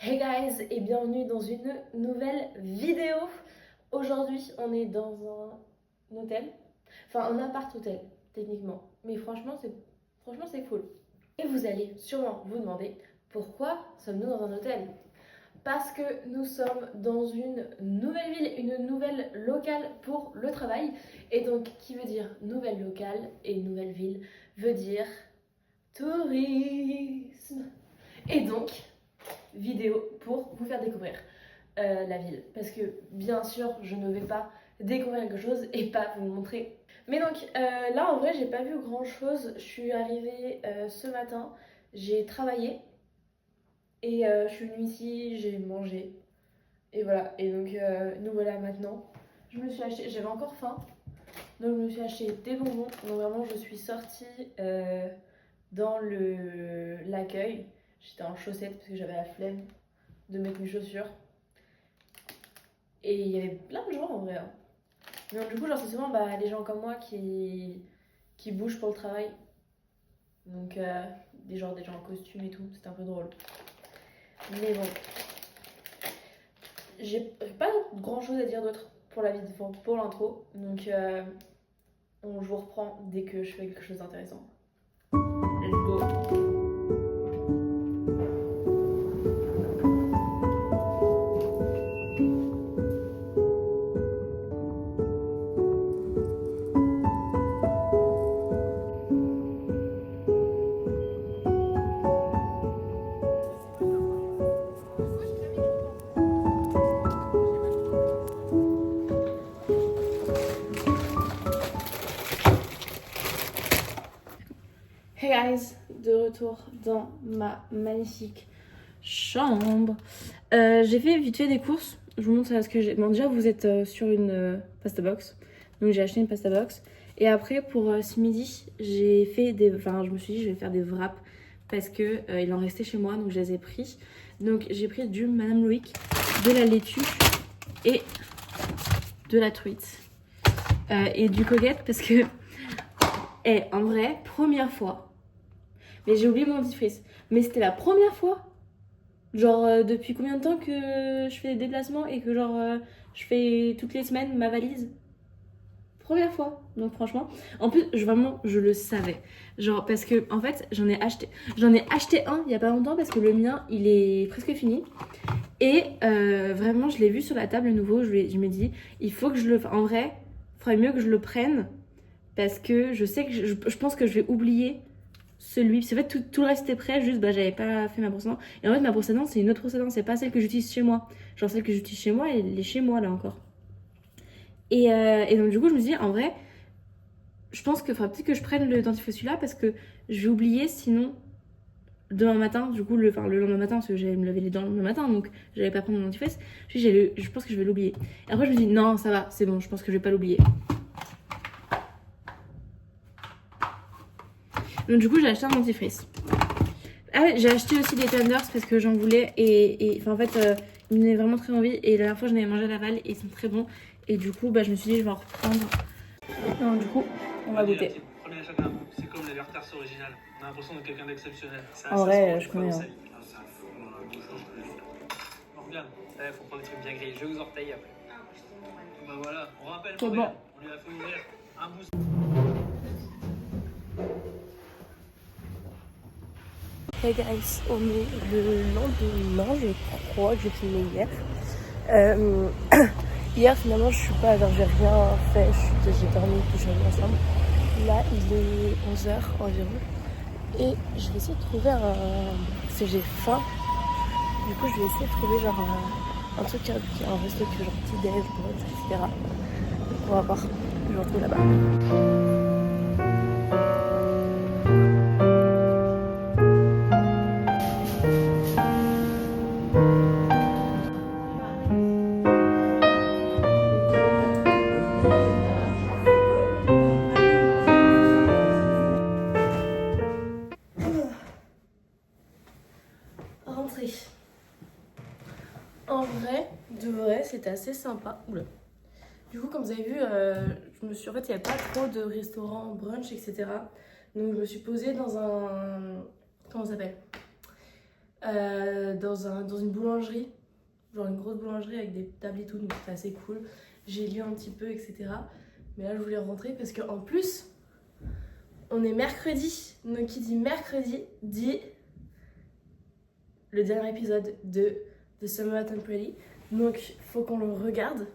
Hey guys et bienvenue dans une nouvelle vidéo. Aujourd'hui on est dans un hôtel, enfin un appart-hôtel techniquement, mais franchement c'est cool. Et vous allez sûrement vous demander pourquoi sommes-nous dans un hôtel? Parce que nous sommes dans une nouvelle ville, une nouvelle locale pour le travail. Et donc qui veut dire nouvelle locale et nouvelle ville veut dire tourisme. Et donc vidéo pour vous faire découvrir la ville. Parce que bien sûr, je ne vais pas découvrir quelque chose et pas vous montrer. Mais donc là, en vrai, j'ai pas vu grand chose. Je suis arrivée ce matin, j'ai travaillé et je suis venue ici, j'ai mangé. Et voilà. Et donc nous voilà maintenant. Je me suis acheté, j'avais encore faim. Donc je me suis acheté des bonbons. Donc vraiment, je suis sortie dans l'accueil. J'étais en chaussettes parce que j'avais la flemme de mettre mes chaussures. Et il y avait plein de gens en vrai. Hein. Mais donc, du coup, genre, c'est souvent les gens comme moi qui bougent pour le travail. Donc, des gens en costume et tout. C'était un peu drôle. Mais bon. J'ai pas grand chose à dire d'autre pour la vidéo, pour l'intro. Donc, je vous reprends dès que je fais quelque chose d'intéressant. Let's go! Hey guys, de retour dans ma magnifique chambre. J'ai fait vite fait des courses. Je vous montre ce que j'ai. Bon, déjà, vous êtes sur une pasta box. Donc, j'ai acheté une pasta box. Et après, pour ce midi, j'ai fait des. Enfin, je me suis dit, je vais faire des wraps parce que il en restait chez moi. Donc, je les ai pris. Donc, j'ai pris du Madame Loïc, de la laitue et de la truite. Et du coquette parce que. Et en vrai, première fois. Mais j'ai oublié mon dentifrice. Mais c'était la première fois. Genre, depuis combien de temps que je fais des déplacements et que genre, je fais toutes les semaines ma valise? Première fois. Donc franchement, en plus, vraiment, je le savais. Genre, parce que en fait, j'en ai acheté un il y a pas longtemps parce que le mien, il est presque fini. Et vraiment, je l'ai vu sur la table nouveau. Je me dis, il faut que je le... En vrai, il faudrait mieux que je le prenne parce que je sais que je pense que je vais oublier celui. Parce qu'en fait, tout le reste était prêt, juste j'avais pas fait ma brosse à dents. Et en fait, ma brosse à dents, c'est une autre brosse à dents, c'est pas celle que j'utilise chez moi. Genre, celle que j'utilise chez moi, elle est chez moi là encore. Et donc, du coup, je me dis, en vrai, je pense qu'il faudra peut-être que je prenne le dentifrice celui-là parce que je vais oublier sinon demain matin, du coup, le lendemain matin, parce que j'allais me laver les dents le lendemain matin, donc j'allais pas prendre mon dentifrice. Je pense que je vais l'oublier. Et après, je me dis, non, ça va, c'est bon, je pense que je vais pas l'oublier. Donc, du coup, j'ai acheté un dentifrice. Ah ouais, j'ai acheté aussi des tenders parce que j'en voulais et en fait ils me donnaient vraiment très envie et la dernière fois j'en avais mangé à Laval et ils sont très bons et du coup je me suis dit je vais en reprendre. Donc du coup on va goûter. Prenez chacun un bout. C'est comme les Werther's originales. On a l'impression de quelqu'un d'exceptionnel. En vrai je connais. Morgane, faut prendre des trucs bien grillés. Je vais aux orteils après. Bah voilà, on rappelle C'est Morgane. bon. On lui a fait ouvrir un bout. Hey guys, on est le lendemain, je crois que j'ai filmé hier. Hier finalement je suis pas, genre j'ai rien fait, j'ai dormi, tout j'ai ensemble. Là il est 11h environ et je vais essayer de trouver parce que j'ai faim. Du coup je vais essayer de trouver genre un truc qui est un resto qui est genre petit déj, brunch, etc. On va voir, je vais retrouver là-bas. Rentrée. En vrai, de vrai, c'était assez sympa. Oula. Du coup, comme vous avez vu, je me suis... En fait, il n'y avait pas trop de restaurants, brunch, etc. Donc, je me suis posée dans un... Comment ça s'appelle dans une boulangerie, genre une grosse boulangerie avec des tables et tout, donc c'était assez cool. J'ai lu un petit peu, etc. Mais là, je voulais rentrer parce qu'en plus, on est mercredi. Donc, qui dit mercredi dit le dernier épisode de The Summer Hot and Pretty. Donc, faut qu'on le regarde.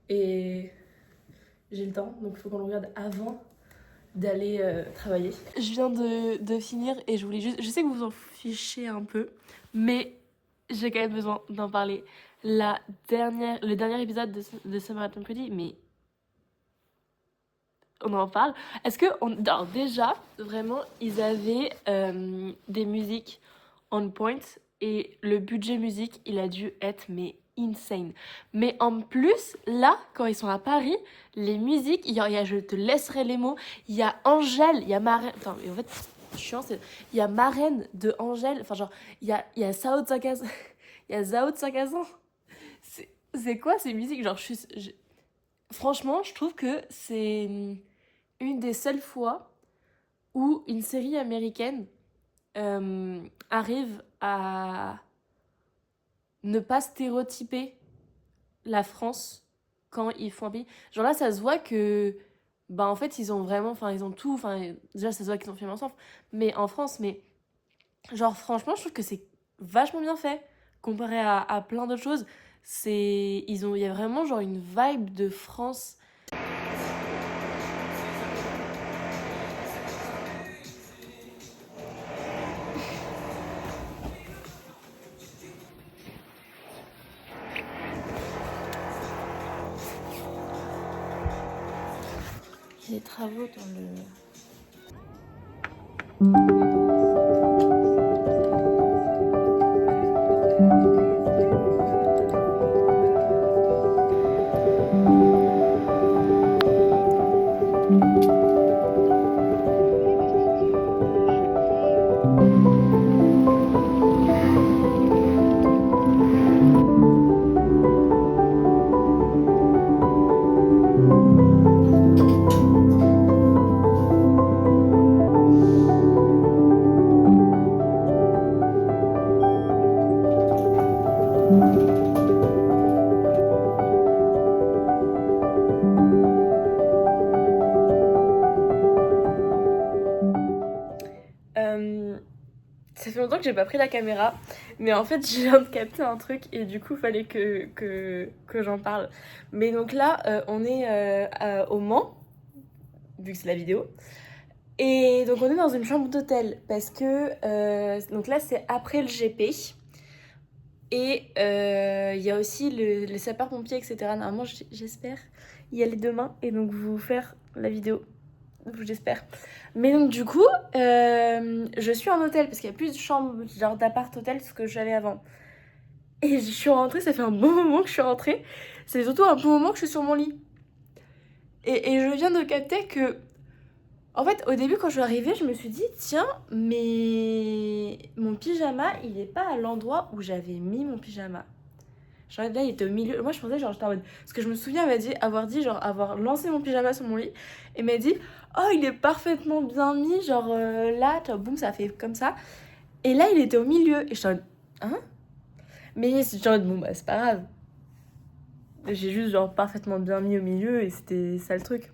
Et j'ai le temps, donc il faut qu'on le regarde avant d'aller travailler. Je viens de finir et je voulais juste... Je sais que vous en fichez un peu, mais j'ai quand même besoin d'en parler. Le dernier épisode de Summer Hot and Pretty, mais on en parle. Est-ce que... Alors déjà, vraiment, ils avaient des musiques on point et le budget musique, il a dû être mais insane. Mais en plus, là, quand ils sont à Paris, les musiques, je te laisserai les mots, il y a Angèle, il y a Marraine... Attends, mais en fait, chiant, il y a Marraine de Angèle, enfin genre, il y a Zao de Sagazan. Il y a Zao de Sagazan. C'est quoi ces musiques? Genre, franchement, je trouve que c'est une des seules fois où une série américaine arrive à ne pas stéréotyper la France quand ils font un pays. Genre là, ça se voit que, bah en fait, ils ont vraiment, enfin, ils ont tout, enfin, déjà, ça se voit qu'ils ont filmé ensemble, mais en France, mais genre, franchement, je trouve que c'est vachement bien fait, comparé à plein d'autres choses. Il y a vraiment, genre, une vibe de France. Les travaux dans le... Ça fait longtemps que j'ai pas pris la caméra, mais en fait je viens de capter un truc et du coup fallait que j'en parle. Mais donc là, on est au Mans, vu que c'est la vidéo. Et donc on est dans une chambre d'hôtel parce que donc là c'est après le GP. Et il y a aussi les sapeurs-pompiers, etc. Normalement, j'espère y aller demain et donc vous faire la vidéo. J'espère. Mais donc du coup, je suis en hôtel parce qu'il y a plus de chambres, genre d'appart-hôtel, ce que j'avais avant. Et je suis rentrée, ça fait un bon moment que je suis rentrée. C'est surtout un bon moment que je suis sur mon lit. Et je viens de capter que... En fait, au début, quand je suis arrivée, je me suis dit, tiens, mais mon pyjama, il est pas à l'endroit où j'avais mis mon pyjama. Genre là, il était au milieu. Moi, je pensais, genre, j'étais en mode... Parce que je me souviens, elle m'a dit, avoir lancé mon pyjama sur mon lit. Et m'a dit, oh, il est parfaitement bien mis. Genre là, boum, ça fait comme ça. Et là, il était au milieu. Et je suis en mode, hein? Mais genre, bon, bah, c'est pas grave. J'ai juste, genre, parfaitement bien mis au milieu. Et c'était ça le truc.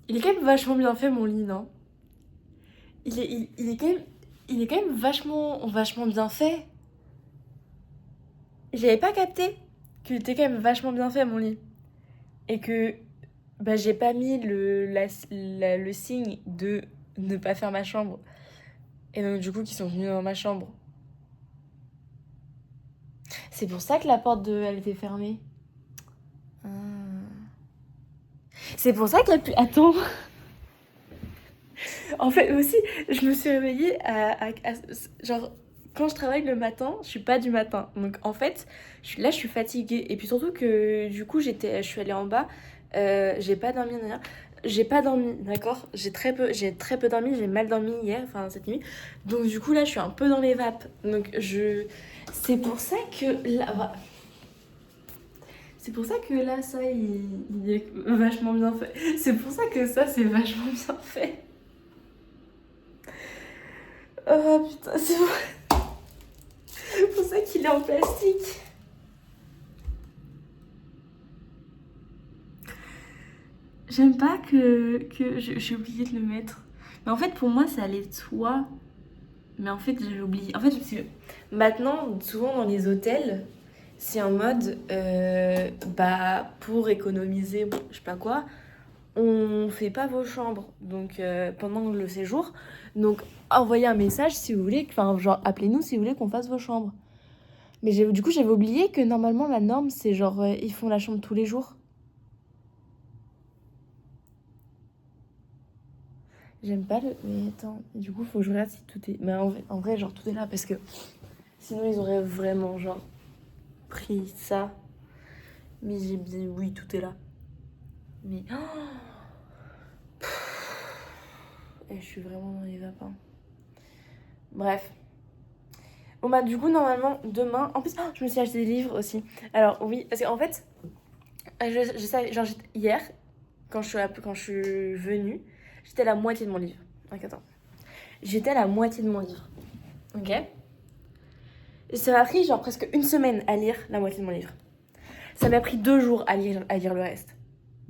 Il est quand même vachement bien fait, mon lit, non? Il est quand même vachement bien fait. J'avais pas capté qu'il était quand même vachement bien fait, mon lit. Et que bah, j'ai pas mis le signe de ne pas faire ma chambre. Et donc, du coup, qu'ils sont venus dans ma chambre. C'est pour ça que la porte elle était fermée. Ah. C'est pour ça qu'il y a pu... Attends. En fait, aussi, je me suis réveillée genre, quand je travaille le matin, je suis pas du matin. Donc, en fait, je suis fatiguée. Et puis surtout que, du coup, je suis allée en bas. J'ai pas dormi d'ailleurs. J'ai pas dormi, d'accord? J'ai très peu dormi. J'ai mal dormi hier, enfin, cette nuit. Donc, du coup, là, je suis un peu dans les vapes. Donc, c'est pour ça que... Là, c'est pour ça que là, ça, il est vachement bien fait. C'est pour ça que ça, c'est vachement bien fait. Oh putain, c'est pour ça qu'il est en plastique. J'aime pas que j'ai oublié de le mettre. Mais en fait, pour moi, ça allait de soi. Mais en fait, j'avais oublié. En fait, maintenant, souvent dans les hôtels, c'est en mode, pour économiser, je sais pas quoi, on fait pas vos chambres. Donc, pendant le séjour. Donc, envoyez un message si vous voulez, enfin, genre, appelez-nous si vous voulez qu'on fasse vos chambres. Mais du coup, j'avais oublié que normalement, la norme, c'est genre, ils font la chambre tous les jours. J'aime pas le... Mais attends, du coup, faut que je regarde si tout est... Mais en vrai, genre, tout est là, parce que sinon, ils auraient vraiment, genre, pris ça. Mais j'ai dit, oui, tout est là. Mais... Et je suis vraiment dans les vapins. Bref. Bon, bah, du coup, normalement, demain... En plus, je me suis acheté des livres aussi. Alors, oui, parce qu'en fait, je savais... Genre, hier, quand je suis venue, j'étais à la moitié de mon livre. Donc, attends. J'étais à la moitié de mon livre. Ok ? Et ça m'a pris genre presque une semaine à lire la moitié de mon livre. Ça m'a pris 2 jours à lire le reste.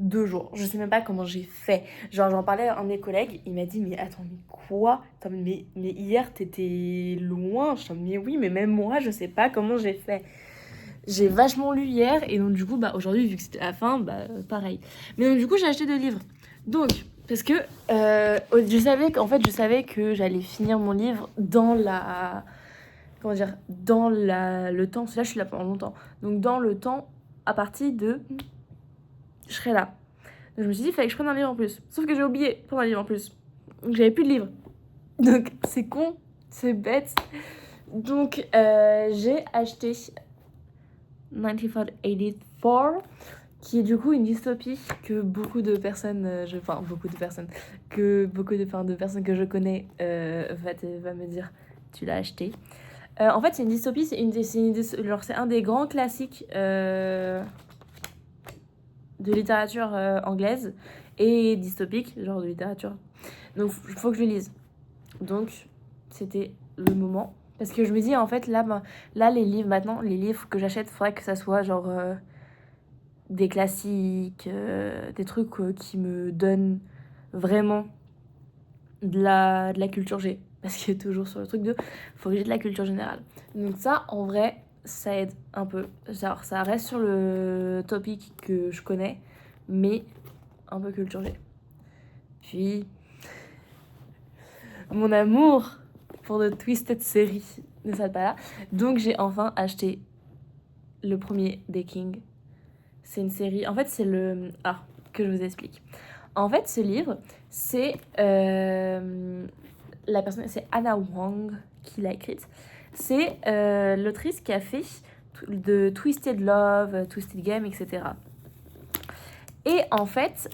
2 jours. Je sais même pas comment j'ai fait. Genre, j'en parlais à un de mes collègues. Il m'a dit, mais attends, mais quoi ? Attends, mais hier, t'étais loin. Je dis, mais oui, mais même moi, je sais pas comment j'ai fait. J'ai vachement lu hier. Et donc, du coup, aujourd'hui, vu que c'était la fin, pareil. Mais donc, du coup, j'ai acheté 2 livres. Donc, parce que je savais que j'allais finir mon livre dans la... Comment dire, dans le temps, parce que là je suis là pendant longtemps, donc dans le temps à partir de je serai là. Donc je me suis dit il fallait que je prenne un livre en plus, sauf que j'ai oublié de prendre un livre en plus, donc j'avais plus de livre, donc c'est con, c'est bête. Donc j'ai acheté 1984, qui est du coup une dystopie que beaucoup de personnes de personnes que je connais va me dire tu l'as acheté. En fait, c'est une dystopie, c'est un des grands classiques de littérature anglaise et dystopique, genre de littérature. Donc, il faut que je le lise. Donc, c'était le moment. Parce que je me dis, en fait, là les livres que j'achète, il faudrait que ça soit genre des classiques, des trucs qui me donnent vraiment de la culture G. Parce qu'il y a toujours sur le truc de faut que j'ai de la culture générale. Donc ça, en vrai, ça aide un peu. Genre, ça reste sur le topic que je connais, mais un peu culture G. Puis, mon amour pour de Twisted série ne s'arrête pas là. Donc j'ai enfin acheté le premier des Kings. C'est une série... En fait, c'est le... Ah, que je vous explique. En fait, ce livre, c'est... La personne, c'est Anna Wong qui l'a écrite. C'est l'autrice qui a fait de Twisted Love, Twisted Game, etc. Et en fait,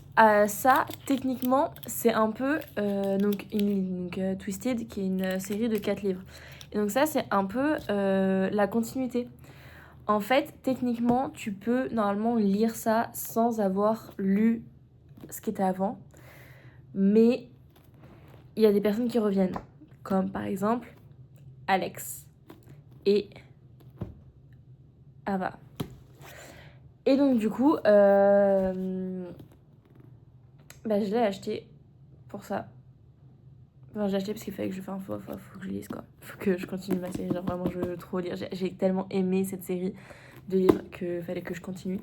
ça, techniquement, c'est un peu Twisted, qui est une série de 4 livres. Et donc ça, c'est un peu la continuité. En fait, techniquement, tu peux normalement lire ça sans avoir lu ce qui était avant. Mais il y a des personnes qui reviennent, comme par exemple Alex et Ava. Et donc du coup, je l'ai acheté pour ça. Enfin, j'ai acheté parce qu'il fallait que faut que je lise quoi. Faut que je continue ma série, genre vraiment je veux trop lire. J'ai tellement aimé cette série de livres qu'il fallait que je continue.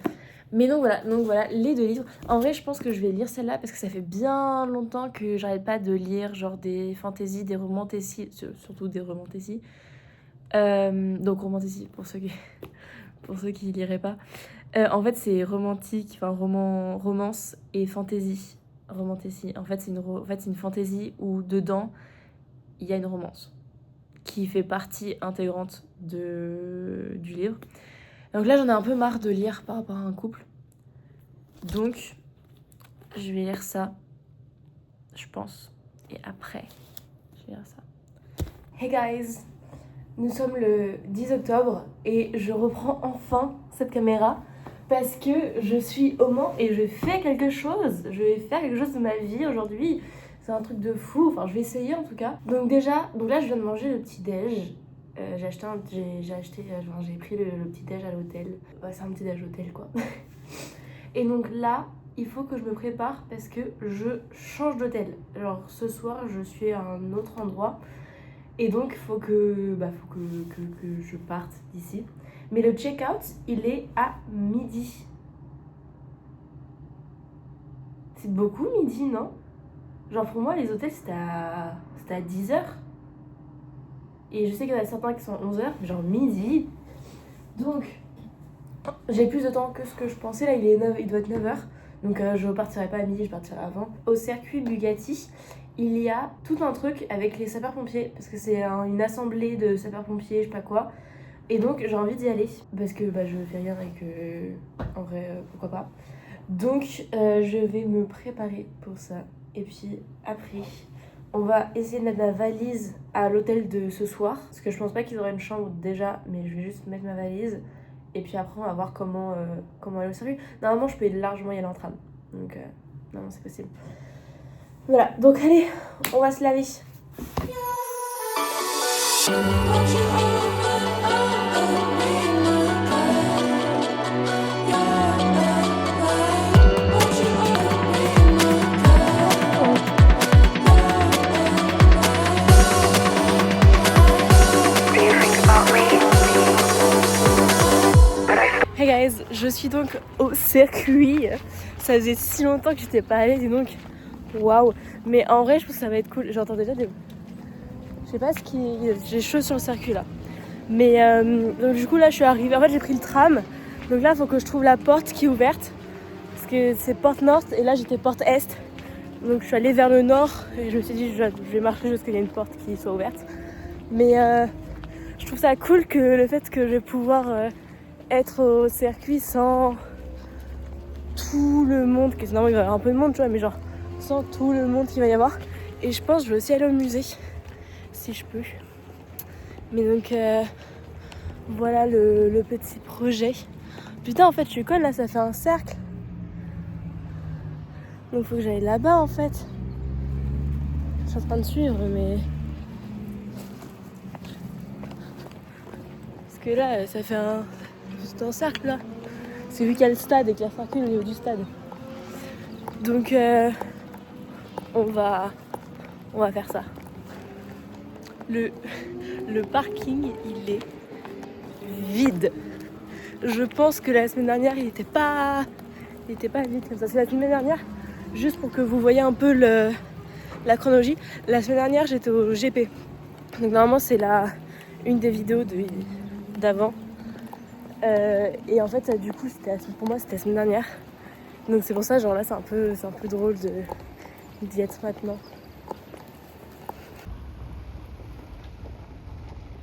Mais donc voilà, les 2 livres. En vrai, je pense que je vais lire celle-là parce que ça fait bien longtemps que j'arrête pas de lire genre des fantaisies, des romantésies, surtout des romantésies. Donc romantésies pour ceux qui liraient pas. En fait, c'est romantique, enfin romance et fantasy. Romantésie. En fait, c'est une fantaisie où dedans il y a une romance qui fait partie intégrante du livre. Donc là, j'en ai un peu marre de lire par rapport à un couple. Donc, je vais lire ça, je pense. Et après, je vais lire ça. Hey guys, nous sommes le 10 octobre et je reprends enfin cette caméra parce que je suis au Mans et je fais quelque chose. Je vais faire quelque chose de ma vie aujourd'hui. C'est un truc de fou, enfin je vais essayer en tout cas. Donc là je viens de manger le petit déj. J'ai pris le petit déj à l'hôtel. Ouais, c'est un petit déj hôtel quoi. Et donc là, il faut que je me prépare parce que je change d'hôtel. Genre ce soir, je suis à un autre endroit. Et donc il faut que je parte d'ici. Mais le check-out, il est à midi. C'est beaucoup midi, non? Genre pour moi, les hôtels, c'était à 10h. Et je sais qu'il y en a certains qui sont à 11h, mais genre midi. Donc, j'ai plus de temps que ce que je pensais. Là, il doit être 9h. Donc, je ne partirai pas à midi, je partirai avant. Au circuit Bugatti, il y a tout un truc avec les sapeurs-pompiers. Parce que c'est une assemblée de sapeurs-pompiers, je sais pas quoi. Et donc, j'ai envie d'y aller. Parce que je fais rien et que, en vrai, pourquoi pas. Donc, je vais me préparer pour ça. Et puis, après, on va essayer de mettre ma valise à l'hôtel de ce soir. Parce que je pense pas qu'ils auraient une chambre déjà, mais je vais juste mettre ma valise. Et puis après, on va voir comment aller au circuit. Normalement, je peux largement y aller en tram. Donc, non, c'est possible. Voilà, donc allez, on va se laver. Hey guys, je suis donc au circuit. Ça faisait si longtemps que j'étais pas allée, dis donc. Waouh. Mais en vrai, je pense que ça va être cool. J'entends déjà des... Je sais pas ce qui... J'ai chaud sur le circuit là. Mais donc du coup là, je suis arrivée. En fait, j'ai pris le tram. Donc là, il faut que je trouve la porte qui est ouverte. Parce que c'est porte nord et là, j'étais porte est. Donc je suis allée vers le nord et je me suis dit, je vais marcher jusqu'à qu'il y ait une porte qui soit ouverte. Mais je trouve ça cool que le fait que je vais pouvoir... être au circuit sans tout le monde, que normalement il va y avoir un peu de monde, tu vois, mais genre sans tout le monde qu'il va y avoir. Et je pense que je vais aussi aller au musée, si je peux. Mais donc, voilà le petit projet. Putain, en fait, je suis conne, là, ça fait un cercle. Donc faut que j'aille là-bas, en fait. Je suis en train de suivre, mais... Parce que là, ça fait un... C'est un cercle là. C'est vu qu'il y a le stade et qu'il y a un circuit au niveau du stade. Donc on va faire ça. Le parking il est vide. Je pense que la semaine dernière il était pas vide comme ça. C'est la semaine dernière, juste pour que vous voyez un peu la chronologie. La semaine dernière j'étais au GP. Donc normalement c'est une des vidéos d'avant. Et en fait ça, du coup pour moi c'était la semaine dernière, donc c'est pour ça genre là c'est un peu drôle d'y être maintenant.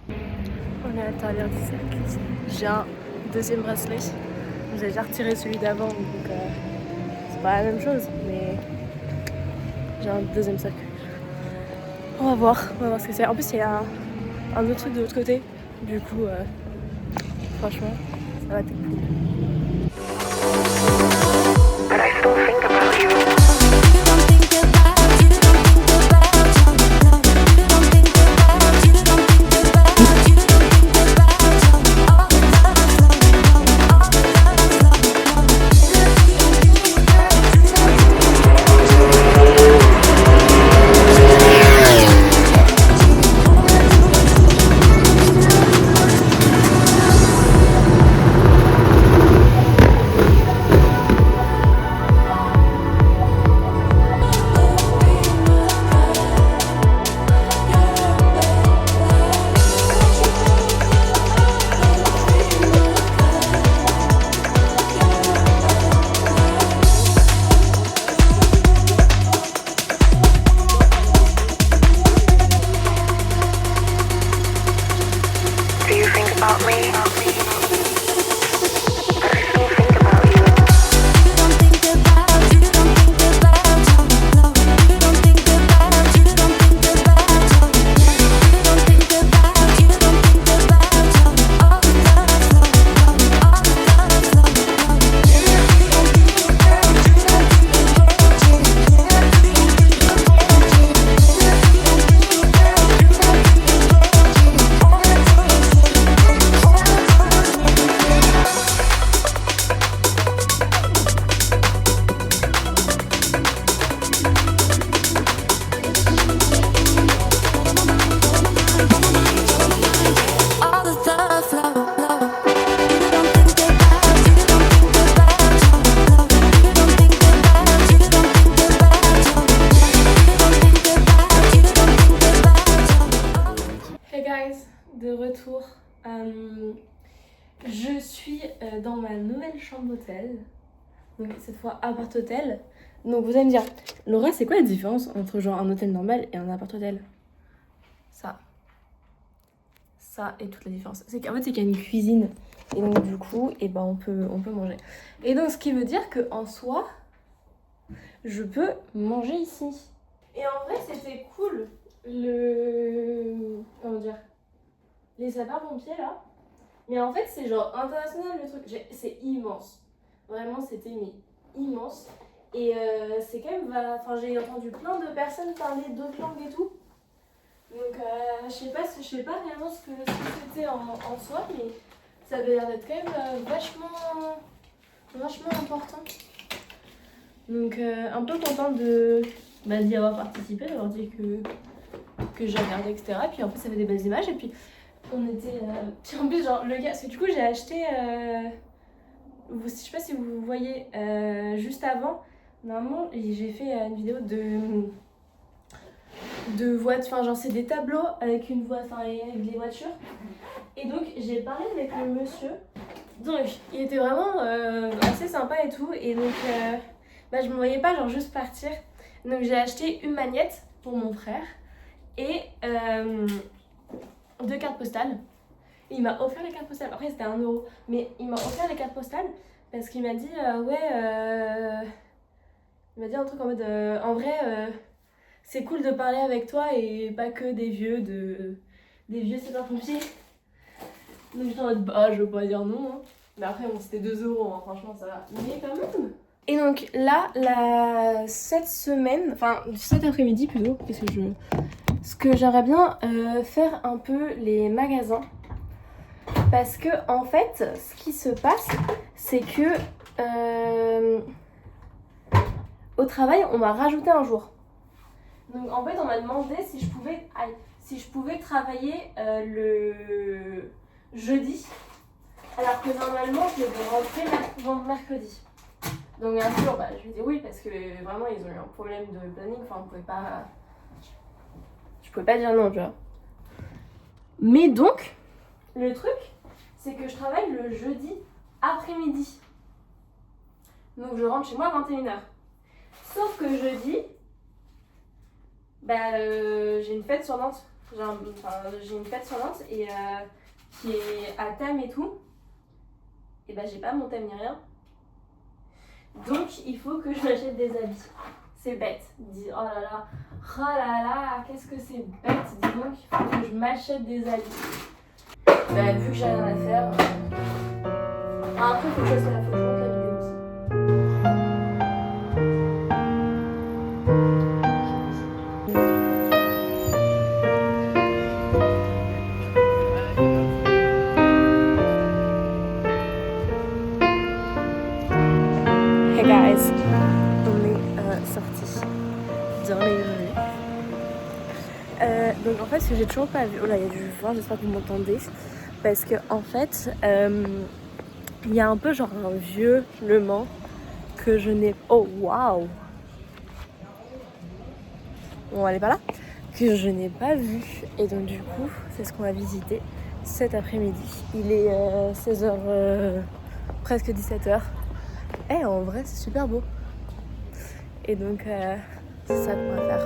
On est à l'intérieur du cercle. J'ai un deuxième bracelet, j'ai déjà retiré celui d'avant donc c'est pas la même chose, mais j'ai un deuxième cercle. On va voir ce que c'est. En plus il y a un autre truc de l'autre côté, du coup franchement, ça va être cool. But I still think about you. de retour. Je suis dans ma nouvelle chambre d'hôtel. Donc cette fois appart-hôtel. Donc vous allez me dire, Laura, c'est quoi la différence entre genre un hôtel normal et un appart-hôtel? Ça est toute la différence. C'est qu'en fait, c'est qu'il y a une cuisine. Et donc du coup, et ben, on peut manger. Et donc ce qui veut dire qu'en soi, je peux manger ici. Et en vrai, c'était cool. Comment dire? Les sapeurs-pompiers là. Mais en fait, c'est genre international le truc. C'est immense. Vraiment, c'était immense. Et c'est quand même. Enfin, j'ai entendu plein de personnes parler d'autres langues et tout. Donc, je sais pas réellement ce que c'était en soi, mais ça avait l'air d'être quand même vachement important. Donc, un peu contente d'y avoir participé, d'avoir dit que j'ai regardé, etc. Et puis en plus, ça fait des belles images. Et puis, on était. Puis en plus, genre, le gars. Parce que du coup, j'ai acheté. Je sais pas si vous voyez, juste avant, normalement, j'ai fait une vidéo de voitures. Enfin, genre, c'est des tableaux avec une voie, enfin, avec des voitures. Et donc, j'ai parlé avec le monsieur. Donc, il était vraiment assez sympa et tout. Et donc, je me voyais pas, genre, juste partir. Donc, j'ai acheté une magnette pour mon frère et 2 cartes postales. Et il m'a offert les cartes postales. Après, c'était 1 €. Mais il m'a offert les cartes postales parce qu'il m'a dit il m'a dit un truc en mode en vrai, c'est cool de parler avec toi et pas que des vieux sapeurs-pompiers. Donc j'étais en mode je veux pas dire non. Hein. Mais après, bon, c'était 2 €, hein, franchement, ça va. Mais quand même. Et donc là, cette semaine, enfin cet après-midi plutôt, parce que ce que j'aimerais bien faire un peu les magasins. Parce que en fait, ce qui se passe, c'est que au travail, on m'a rajouté un jour. Donc en fait, on m'a demandé si je pouvais travailler le jeudi, alors que normalement, je devais rentrer mercredi. Donc bien sûr, je lui ai dit oui parce que vraiment, ils ont eu un problème de planning. Enfin, je pouvais pas dire non, tu vois. Mais donc, le truc, c'est que je travaille le jeudi après-midi. Donc je rentre chez moi à 21h. Sauf que jeudi, j'ai une fête sur Nantes. J'ai une fête sur Nantes et qui est à thème et tout. Et j'ai pas mon thème ni rien. Donc il faut que je m'achète des habits. C'est bête. Oh là là, qu'est-ce que c'est bête. Dis donc, il faut que je m'achète des habits. Vu que j'ai rien à faire. Après, il faut que je fasse la photo de la vidéo aussi. Hey guys, on est sortis dans les rues. Donc en fait, ce que j'ai toujours pas vu. Oh là, il y a du vent, j'espère que vous m'entendez. Parce que en fait, il y a un peu genre un vieux Le Mans que je n'ai. Oh waouh! Bon, elle est pas là? Que je n'ai pas vu. Et donc du coup, c'est ce qu'on va visiter cet après-midi. Il est 16h, presque 17h. Et en vrai, c'est super beau. Et donc, c'est ça qu'on va faire.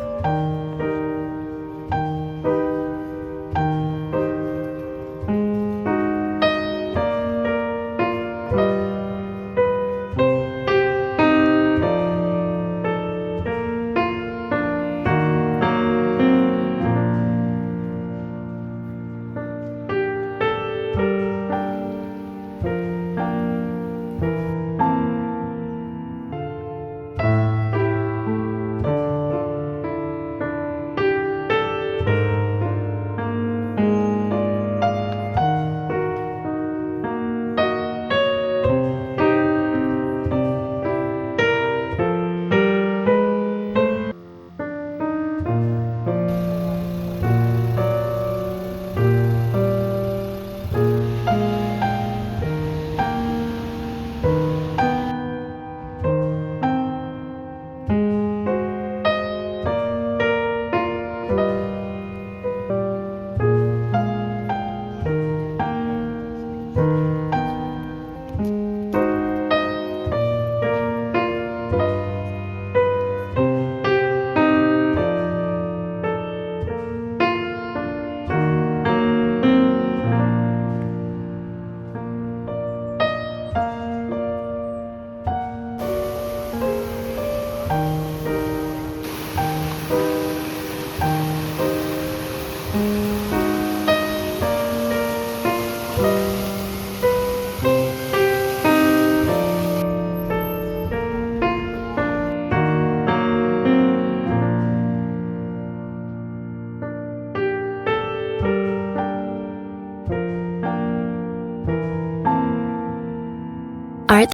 Bye.